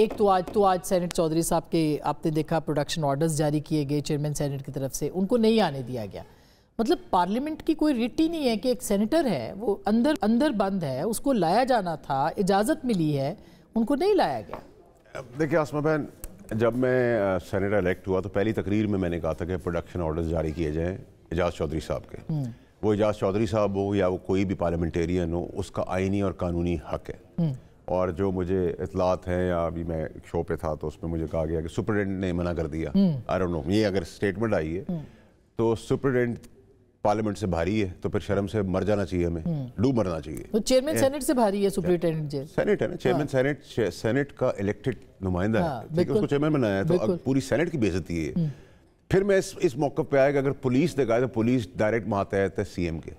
ایک تو آج سینٹ چودھری صاحب کے آپ نے دیکھا پروڈکشن آرڈرز جاری کیے گئے چیئرمین سینٹ کی طرف سے، ان کو نہیں آنے دیا گیا. مطلب پارلیمنٹ کی کوئی ریٹ ہی نہیں ہے کہ ایک سینیٹر ہے وہ اندر بند ہے، اس کو لایا جانا تھا، اجازت ملی ہے، ان کو نہیں لایا گیا. دیکھیں آسمہ بہن، جب میں سینیٹر الیکٹ ہوا تو پہلی تقریر میں نے کہا تھا کہ پروڈکشن آرڈرز جاری کیے جائیں اعجاز چودھری صاحب کے. وہ اعجاز چودھری صاحب ہو یا وہ کوئی بھی پارلیمنٹیرین ہو، اس کا آئینی اور قانونی حق ہے. اور جو مجھے اطلاعات ہیں، یا ابھی میں ایک شو پہ تھا تو اس میں مجھے کہا گیا کہ سپرڈنٹ نے منع کر دیا. آئی ڈونٹ نو، یہ اگر اسٹیٹمنٹ آئی ہے تو سپرڈنٹ پارلیمنٹ سے بھاری ہے تو پھر شرم سے مر جانا چاہیے، ہمیں ڈوب مرنا چاہیے. چیئرمین سینٹ سے بھاری ہے سپرنٹینڈنٹ جیل. سینٹ ہے نا، چیئرمین سینٹ کا الیکٹڈ نمائندہ ہے، ٹھیک ہے، اس کو چیئرمین بنایا ہے، تو پوری سینٹ کی بے عزتی ہے. پھر میں اس موقع پہ آیا کہ اگر پولیس نے کہا تو پولیس ڈائریکٹ ماتحت ہے سی ایم کے،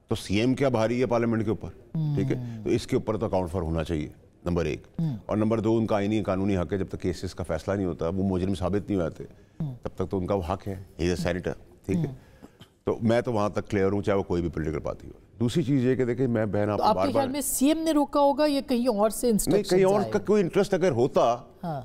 تو سی ایم کیا بھاری ہے پارلیمنٹ کے اوپر، ٹھیک ہے، تو اس کے اوپر تو اکاؤنٹ فار ہونا چاہیے، نمبر ایک. اور نمبر دو، ان کا آئینی قانونی حق ہے، جب تک کیسز کا فیصلہ نہیں ہوتا، وہ مجرم ثابت نہیں ہوتے، تب تک تو ان کا وہ حق ہے، ہی از اے سینیٹر، ٹھیک ہے. تو میں تو وہاں تک کلیئر ہوں، چاہے وہ کوئی بھی پولیٹیکل پارٹی ہو. دوسری چیز یہ کہ دیکھیں، میں بہن آپ کو آپ کے خیال میں سی ایم نے روکا ہوگا یا کہیں اور سے انسٹرکشنز آئے؟ نہیں، کہیں اور کا کوئی انٹرسٹ اگر ہوتا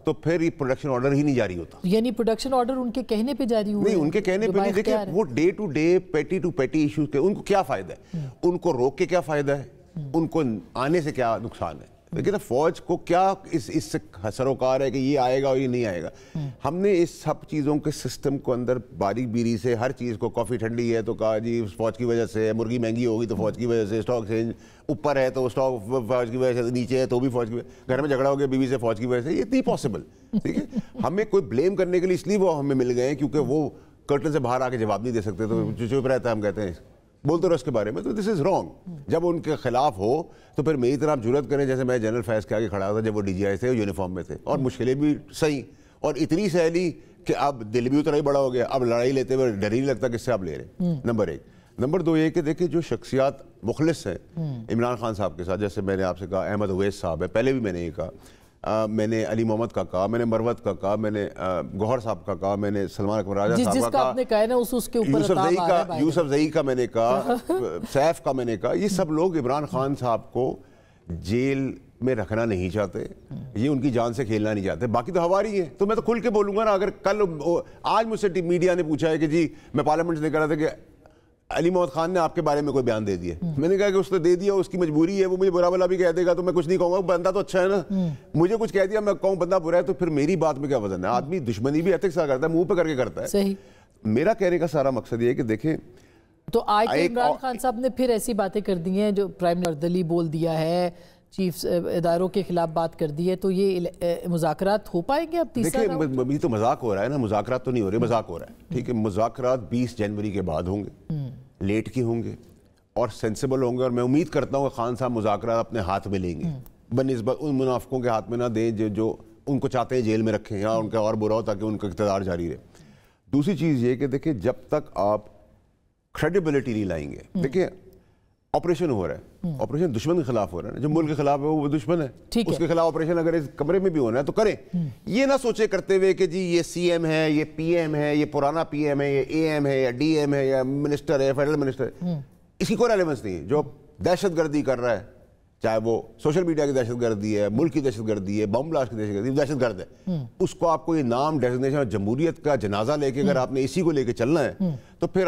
تو پھر یہ پروڈکشن آرڈر ہی نہیں جاری ہوتا. یعنی پروڈکشن آرڈر ان کے کہنے پہ جاری ہوئے؟ نہیں، ان کے کہنے پہ نہیں. دیکھیں وہ ڈے ٹو ڈے پیٹی ٹو پیٹی ایشوز کے ان کو کیا فائدہ ہے، ان کو روک کے کیا فائدہ ہے، ان کو آنے سے کیا نقصان ہے. لیکن فوج کو کیا اس سے سروکار ہے کہ یہ آئے گا اور یہ نہیں آئے گا. ہم نے اس سب چیزوں کے سسٹم کو اندر باریک بیری سے ہر چیز کو، کافی ٹھنڈی ہے تو کہا جی فوج کی وجہ سے، مرغی مہنگی ہوگی تو فوج کی وجہ سے، اسٹاک ایکسچینج اوپر ہے تو اسٹاک فوج کی وجہ سے، نیچے ہے تو بھی فوج کی وجہ سے، گھر میں جھگڑا ہو گیا بیوی سے فوج کی وجہ سے. یہ نہیں پاسبل، ٹھیک ہے. ہمیں کوئی بلیم کرنے کے لیے اس لیے وہ ہمیں مل گئے ہیں کیونکہ وہ کرٹن سے باہر آ کے جواب نہیں دے سکتے، تو جو چپ رہتا ہے ہم کہتے ہیں بولتے رہو اس کے بارے میں، تو دس از رانگ. جب ان کے خلاف ہو تو پھر میری طرح آپ جرات کریں، جیسے میں جنرل فیض کے آگے کھڑا تھا جب وہ ڈی جی آئی تھے، یونیفارم میں تھے، اور مشکلیں بھی صحیح اور اتنی سہلی کہ اب دل بھی اتنا ہی بڑا ہو گیا، اب لڑائی لیتے ہوئے ڈر ہی نہیں لگتا کس سے آپ لے رہے ہیں. نمبر ایک. نمبر دو یہ کہ دیکھیں جو شخصیات مخلص ہیں عمران خان صاحب کے ساتھ، جیسے میں نے آپ سے کہا احمد اویس صاحب ہے، پہلے بھی میں نے یہ کہا، میں نے علی محمد کا کہا، میں نے مروت کا کہا، میں نے گوہر صاحب کا کہا، میں نے سلمان اکبر راجہ صاحب کا کہا، یوسف زئی کا میں نے کہا، سیف کا میں نے کہا. یہ سب لوگ عمران خان صاحب کو جیل میں رکھنا نہیں چاہتے، یہ ان کی جان سے کھیلنا نہیں چاہتے. باقی تو ہماری ہیں، تو میں تو کھل کے بولوں گا نا. اگر کل آج مجھ سے میڈیا نے پوچھا ہے کہ جی میں پارلیمنٹ سے کہہ رہا تھا کہ علی محمد خان نے آپ کے بارے میں کوئی بیان دے دیا، میں نے کہا کہ اس نے دے دیا، اس کی مجبوری ہے، وہ مجھے برا بلا بھی کہہ دے گا تو میں کچھ نہیں کہوں گا، بندہ تو اچھا ہے نا. مجھے کچھ کہہ دیا میں کہوں بندہ برا ہے تو پھر میری بات میں کیا وزن ہے. آدمی دشمنی بھی ایتھکس کا کرتا ہے، منہ پہ کر کے کرتا ہے. میرا کہنے کا سارا مقصد یہ ہے کہ دیکھیں، تو آج عمران خان صاحب نے پھر ایسی باتیں کر دی ہیں جو پرائم نردلی بول دیا ہے، چیف اداروں کے خلاف بات کر دی ہے، تو یہ مذاکرات ہو پائیں گے اب تیسرا راؤنڈ؟ دیکھیں ابھی تو مذاق ہو رہا ہے نا، مذاکرات تو نہیں ہو رہے، مذاق ہو رہا ہے، ٹھیک ہے. مذاکرات 20 جنوری کے بعد ہوں گے، لیٹ کی ہوں گے اور سینسیبل ہوں گے، اور میں امید کرتا ہوں کہ خان صاحب مذاکرات اپنے ہاتھ میں لیں گے، بنسبت ان منافقوں کے ہاتھ میں نہ دیں جو ان کو چاہتے ہیں جیل میں رکھیں یا ان کا اور برا ہو تاکہ ان کا اقتدار جاری رہے. دوسری چیز یہ کہ دیکھیں جب تک آپ کریڈیبلٹی نہیں لائیں گے، دیکھیں آپریشن ہو رہا ہے، آپریشن دشمن کے خلاف ہو رہا ہے، جو ملک کے خلاف ہے وہ دشمن ہے، اس کے خلاف آپریشن اگر اس کمرے میں بھی ہونا ہے تو کریں. یہ نہ سوچے کرتے ہوئے کہ جی یہ سی ایم ہے، یہ پی ایم ہے، یہ پرانا پی ایم ہے، یہ اے ایم ہے یا ڈی ایم ہے یا منسٹر ہے، فیڈرل منسٹر ہے، اس کی کوئی ریلیونس نہیں ہے. جو دہشت گردی کر رہا ہے، چاہے وہ سوشل میڈیا کی دہشت گردی ہے، ملک کی دہشت گردی ہے، بم بلاسٹ کی دہشت گردی، دہشت گرد ہے، اس کو آپ کو یہ نام ڈیزگنیشن اور جمہوریت کا جنازہ لے کے اگر آپ نے اسی کو لے کے چلنا ہے تو پھر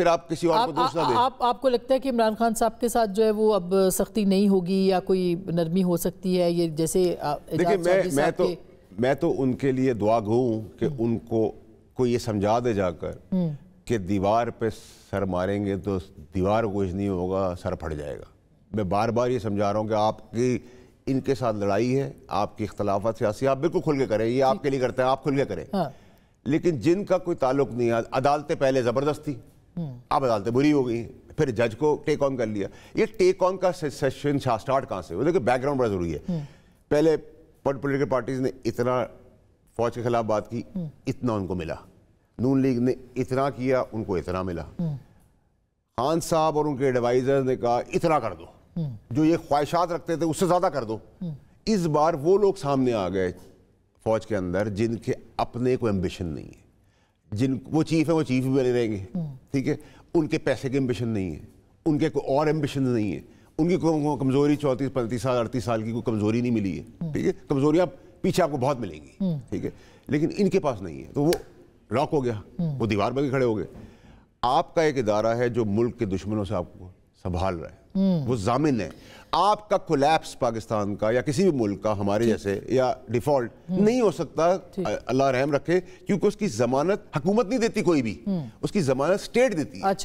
آپ کسی اور کو دوست نہ دیں. آپ کو لگتا ہے کہ عمران خان صاحب کے ساتھ جو ہے وہ اب سختی نہیں ہوگی یا کوئی نرمی ہو سکتی ہے؟ یہ جیسے دیکھیں میں تو ان کے لیے دعا گو ہوں کہ ان کو یہ سمجھا دے جا کر کہ دیوار پہ سر ماریں گے تو دیوار کو کچھ نہیں ہوگا، سر پھٹ جائے گا. میں بار بار یہ سمجھا رہا ہوں کہ آپ کی ان کے ساتھ لڑائی ہے، آپ کی اختلافات سیاسی آپ بالکل کھل کے کریں، یہ آپ کے لیے کرتے ہیں، آپ کھل کے کریں. لیکن جن کا کوئی تعلق نہیں ہے، عدالتیں پہلے زبردستی، اب عدالتیں بری ہو گئی، پھر جج کو ٹیک آن کر لیا. یہ ٹیک آن کا سیشن سٹارٹ کہاں سے؟ وہ دیکھیں بیک گراؤنڈ بڑا ضروری ہے. پہلے پولیٹیکل پارٹیز نے اتنا فوج کے خلاف بات کی، اتنا ان کو ملا. نون لیگ نے اتنا کیا، ان کو اتنا ملا. خان صاحب اور ان کے ایڈوائزر نے کہا اتنا کر دو، جو یہ خواہشات رکھتے تھے اس سے زیادہ کر دو. اس بار وہ لوگ سامنے آ گئے فوج کے اندر جن کے اپنے کوئی ایمبیشن نہیں ہے، وہ چیف ہیں، وہ چیف بھی بنے رہیں گے، ٹھیک ہے. ان کے پیسے کی ایمبیشن نہیں ہے، ان کے کوئی اور ایمبیشن نہیں ہے، ان کی کمزوری 34 35 سال 38 سال کی کوئی کمزوری نہیں ملی ہے، ٹھیک ہے. کمزوریاں پیچھے آپ کو بہت ملیں گی, ٹھیک ہے, لیکن ان کے پاس نہیں ہے, تو وہ لاک ہو گیا, وہ دیوار پہ کھڑے ہو گئے. آپ کا ایک ادارہ ہے جو ملک کے دشمنوں سے آپ کو سنبھال رہا ہے, وہ ضامن ہے. آپ کا کولیپس پاکستان کا یا کسی بھی ملک کا ہمارے جیسے یا ڈیفالٹ نہیں ہو سکتا, اللہ رحم رکھے, کیونکہ اس کی ضمانت حکومت نہیں دیتی کوئی بھی, اس کی ضمانت اسٹیٹ دیتی ہے.